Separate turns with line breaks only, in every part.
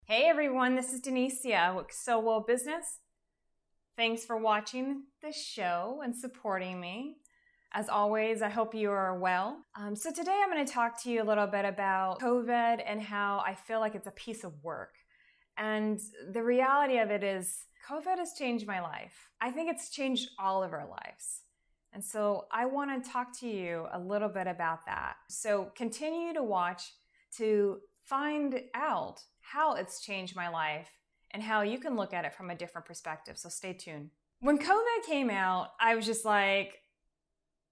Hey everyone, this is Denecia with So Well Business. Thanks for watching this show and supporting me. As always, I hope you are well. So today I'm going to talk to you a little bit about COVID and how I feel like it's a piece of work. And the reality of it is COVID has changed my life. I think it's changed all of our lives. And so I want to talk to you a little bit about that. So continue to watch to find out how it's changed my life and how you can look at it from a different perspective. So stay tuned. When COVID came out, I was just like,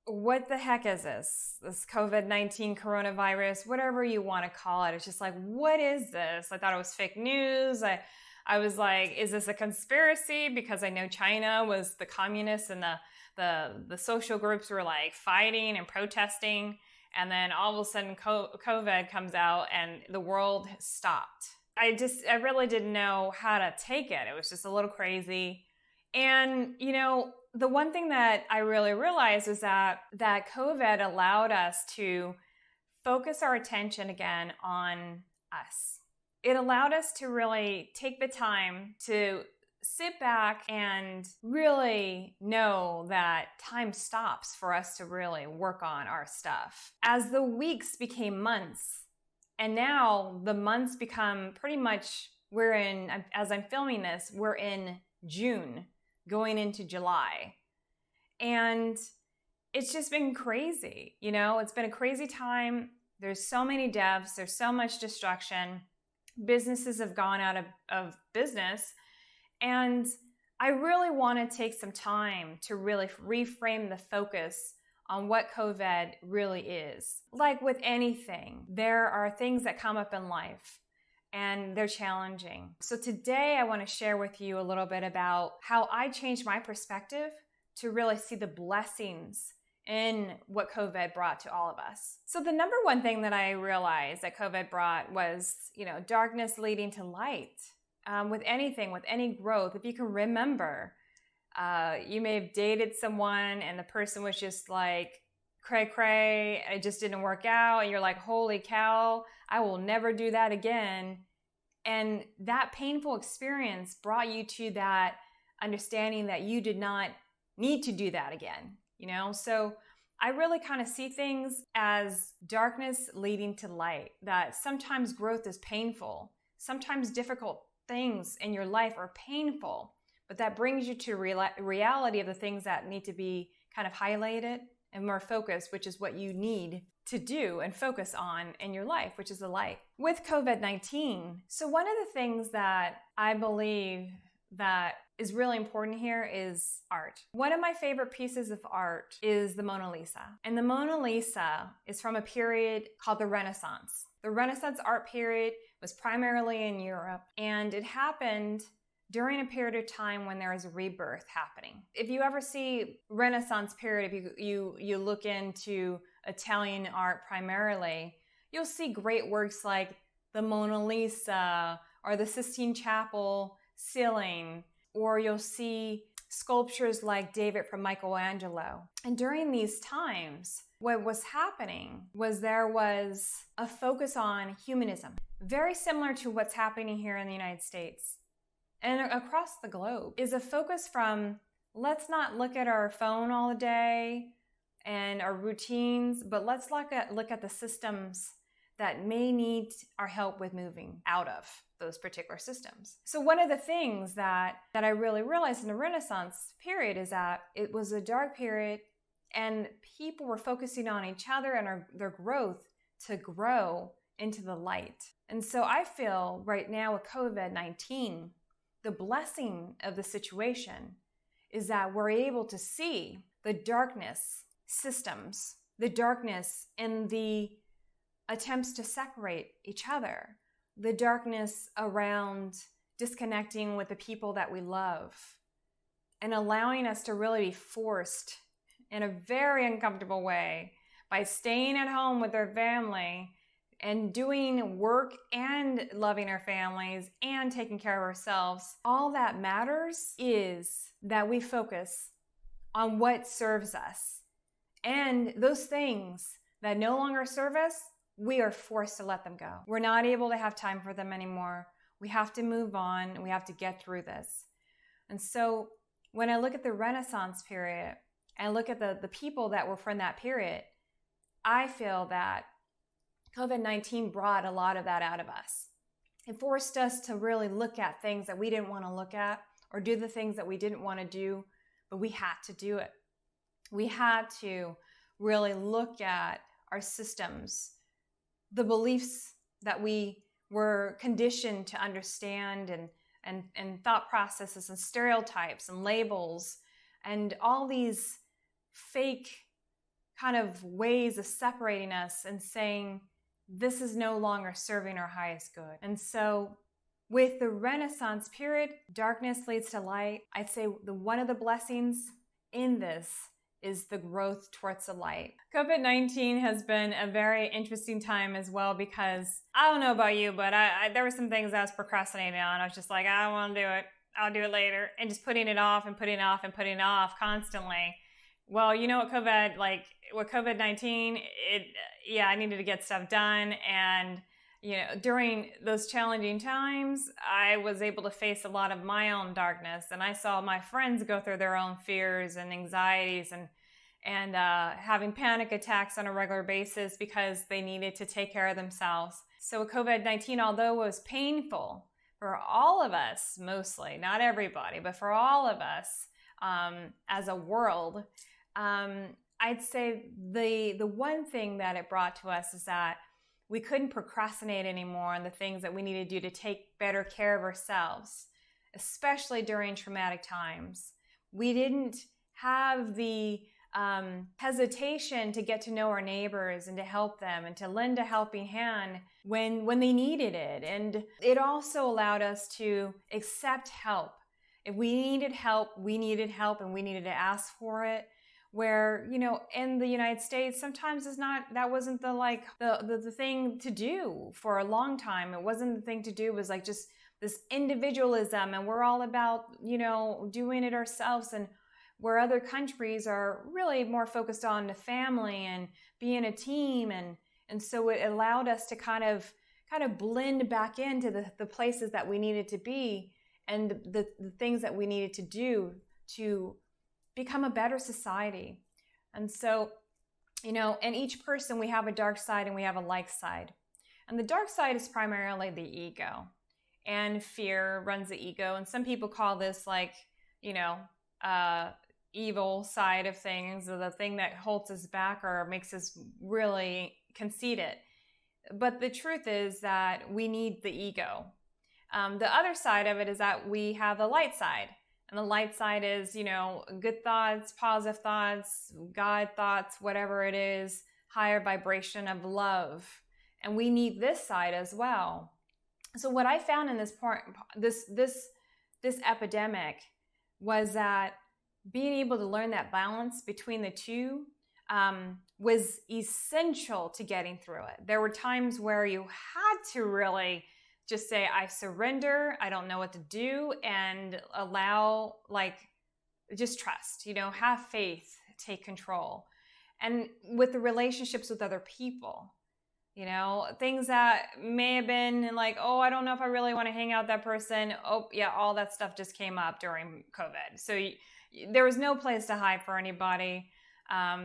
what the heck is this? This COVID-19 coronavirus, whatever you want to call it. It's just like, what is this? I thought it was fake news. I was like, is this a conspiracy? Because I know China was the communists and the social groups were like fighting and protesting. And then all of a sudden COVID comes out and the world stopped. I really didn't know how to take it. It was just a little crazy. And, the one thing that I really realized is that COVID allowed us to focus our attention again on us. It allowed us to really take the time to sit back and really know that time stops for us to really work on our stuff. As the weeks became months, and now the months become pretty much, as I'm filming this, we're in June, going into July. And it's just been crazy, it's been a crazy time. There's so many deaths, there's so much destruction. Businesses have gone out of business. And I really want to take some time to really reframe the focus on what COVID really is. Like with anything, there are things that come up in life and they're challenging. So today I want to share with you a little bit about how I changed my perspective to really see the blessings in what COVID brought to all of us. So the number one thing that I realized that COVID brought was, darkness leading to light. With anything, with any growth, if you can remember, you may have dated someone and the person was just like, cray, it just didn't work out. And you're like, holy cow, I will never do that again. And that painful experience brought you to that understanding that you did not need to do that again, So I really kind of see things as darkness leading to light, that sometimes growth is painful, sometimes difficult things in your life are painful, but that brings you to reality of the things that need to be kind of highlighted and more focused, which is what you need to do and focus on in your life, which is the light. With COVID-19, so one of the things that I believe that is really important here is art. One of my favorite pieces of art is the Mona Lisa. And the Mona Lisa is from a period called the Renaissance. The Renaissance art period was primarily in Europe, and it happened during a period of time when there was a rebirth happening. If you ever see Renaissance period, if you look into Italian art primarily, you'll see great works like the Mona Lisa or the Sistine Chapel ceiling, or you'll see sculptures like David from Michelangelo. And during these times, what was happening was there was a focus on humanism, very similar to what's happening here in the United States and across the globe, is a focus from let's not look at our phone all the day and our routines, but let's look at the systems that may need our help with moving out of those particular systems. So one of the things that I really realized in the Renaissance period is that it was a dark period and people were focusing on each other and their growth to grow into the light. And so I feel right now with COVID-19, the blessing of the situation is that we're able to see the darkness systems, the darkness in the attempts to separate each other, the darkness around disconnecting with the people that we love, and allowing us to really be forced in a very uncomfortable way by staying at home with our family and doing work and loving our families and taking care of ourselves. All that matters is that we focus on what serves us. And those things that no longer serve us, we are forced to let them go. We're not able to have time for them anymore. We have to move on. We have to get through this. And so when I look at the Renaissance period, and I look at the people that were from that period, I feel that COVID-19 brought a lot of that out of us. It forced us to really look at things that we didn't want to look at, or do the things that we didn't want to do, but we had to do it. We had to really look at our systems, the beliefs that we were conditioned to understand, and thought processes and stereotypes and labels and all these fake kind of ways of separating us and saying, this is no longer serving our highest good. And so with the Renaissance period, darkness leads to light. I'd say one of the blessings in this is the growth towards the light. COVID-19 has been a very interesting time as well, because I don't know about you, but there were some things I was procrastinating on. I was just like, I don't want to do it. I'll do it later. And just putting it off and putting it off and putting it off constantly. Well, you know what with COVID-19, I needed to get stuff done. And during those challenging times, I was able to face a lot of my own darkness, and I saw my friends go through their own fears and anxieties and having panic attacks on a regular basis because they needed to take care of themselves. So with COVID-19, although it was painful for all of us, mostly, not everybody, but for all of us as a world, I'd say the one thing that it brought to us is that we couldn't procrastinate anymore on the things that we need to do to take better care of ourselves, especially during traumatic times. We didn't have the hesitation to get to know our neighbors and to help them and to lend a helping hand when they needed it. And it also allowed us to accept help. If we needed help, we needed help, and we needed to ask for it. Where, in the United States, sometimes that wasn't the thing to do for a long time. It wasn't the thing to do. It was like just this individualism, and we're all about, doing it ourselves. And where other countries are really more focused on the family and being a team. And so it allowed us to kind of blend back into the places that we needed to be, and the things that we needed to do to become a better society. And so, in each person, we have a dark side and we have a light side. And the dark side is primarily the ego, and fear runs the ego. And some people call this evil side of things, or the thing that holds us back or makes us really conceited. But the truth is that we need the ego. The other side of it is that we have the light side. And the light side is, good thoughts, positive thoughts, God thoughts, whatever it is, higher vibration of love. And we need this side as well. So what I found in this epidemic was that being able to learn that balance between the two was essential to getting through it. There were times where you had to really just say, I surrender, I don't know what to do, and allow, just trust, have faith, take control. And with the relationships with other people, things that may have been like, oh, I don't know if I really want to hang out with that person. Oh, yeah, all that stuff just came up during COVID. So there was no place to hide for anybody.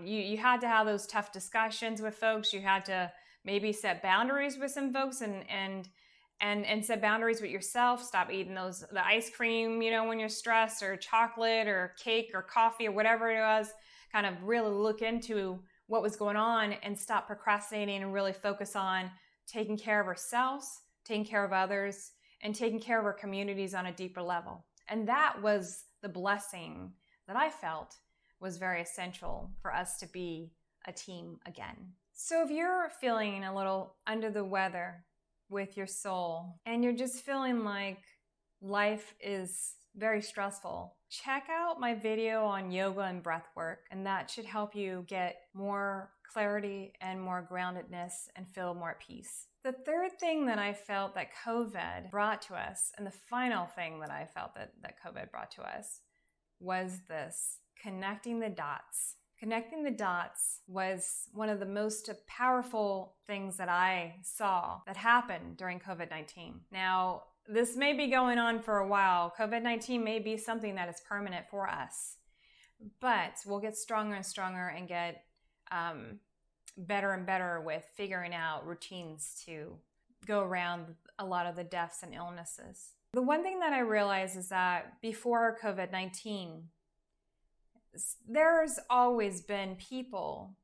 You had to have those tough discussions with folks. You had to maybe set boundaries with some folks and set boundaries with yourself. Stop eating the ice cream, when you're stressed, or chocolate or cake or coffee or whatever it was. Kind of really look into what was going on and stop procrastinating and really focus on taking care of ourselves, taking care of others, and taking care of our communities on a deeper level. And that was the blessing that I felt was very essential for us to be a team again. So if you're feeling a little under the weather with your soul, and you're just feeling like life is very stressful, check out my video on yoga and breath work, and that should help you get more clarity and more groundedness and feel more at peace. The third thing that I felt that COVID brought to us, and the final thing that I felt that COVID brought to us, was this: connecting the dots. Connecting the dots was one of the most powerful things that I saw that happened during COVID-19. Now, this may be going on for a while. COVID-19 may be something that is permanent for us, but we'll get stronger and stronger and get better and better with figuring out routines to go around a lot of the deaths and illnesses. The one thing that I realized is that before COVID-19, there's always been people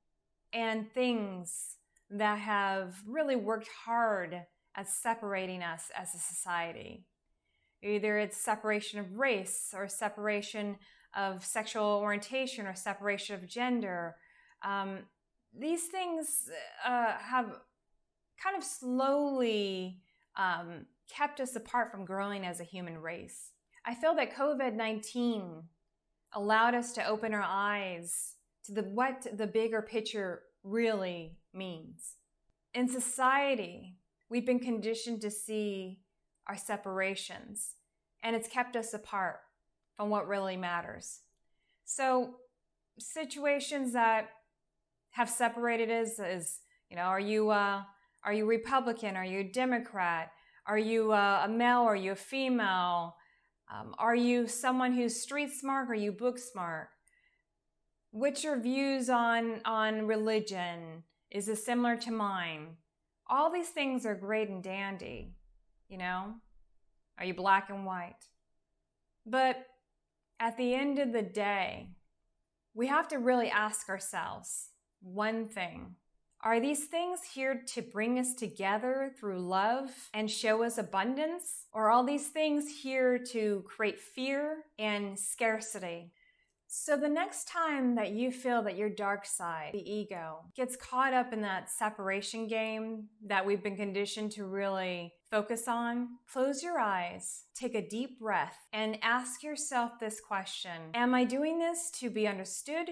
and things that have really worked hard at separating us as a society. Either it's separation of race or separation of sexual orientation or separation of gender. These things have kind of slowly kept us apart from growing as a human race. I feel that COVID-19 allowed us to open our eyes to what the bigger picture really means. In society, we've been conditioned to see our separations, and it's kept us apart from what really matters. So situations that have separated us is, are you Republican? Are you Democrat? Are you a male? Are you a female? Are you someone who's street smart? Or are you book smart? What's your views on religion? Is it similar to mine? All these things are great and dandy, Are you black and white? But at the end of the day, we have to really ask ourselves one thing. Are these things here to bring us together through love and show us abundance? Or are all these things here to create fear and scarcity? So the next time that you feel that your dark side, the ego, gets caught up in that separation game that we've been conditioned to really focus on, close your eyes, take a deep breath, and ask yourself this question. Am I doing this to be understood?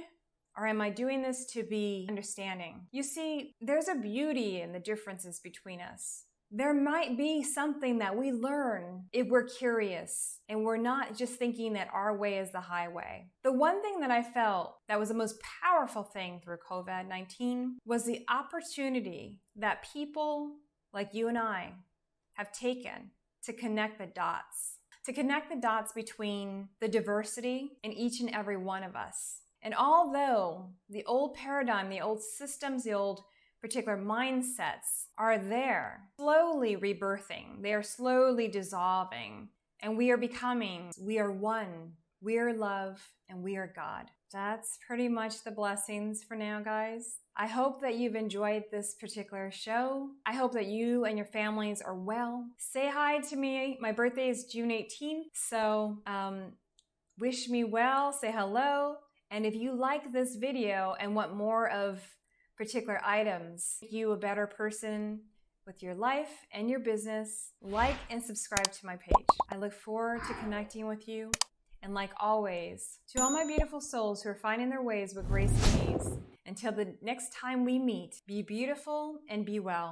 Or am I doing this to be understanding? You see, there's a beauty in the differences between us. There might be something that we learn if we're curious and we're not just thinking that our way is the highway. The one thing that I felt that was the most powerful thing through COVID-19 was the opportunity that people like you and I have taken to connect the dots between the diversity in each and every one of us. And although the old paradigm, the old systems, the old particular mindsets are there, slowly rebirthing, they are slowly dissolving, and we are one, we are love, and we are God. That's pretty much the blessings for now, guys. I hope that you've enjoyed this particular show. I hope that you and your families are well. Say hi to me. My birthday is June 18th, so wish me well, say hello. And if you like this video and want more of particular items, make you a better person with your life and your business, like and subscribe to my page. I look forward to connecting with you. And like always, to all my beautiful souls who are finding their ways with grace and ease, until the next time we meet, be beautiful and be well.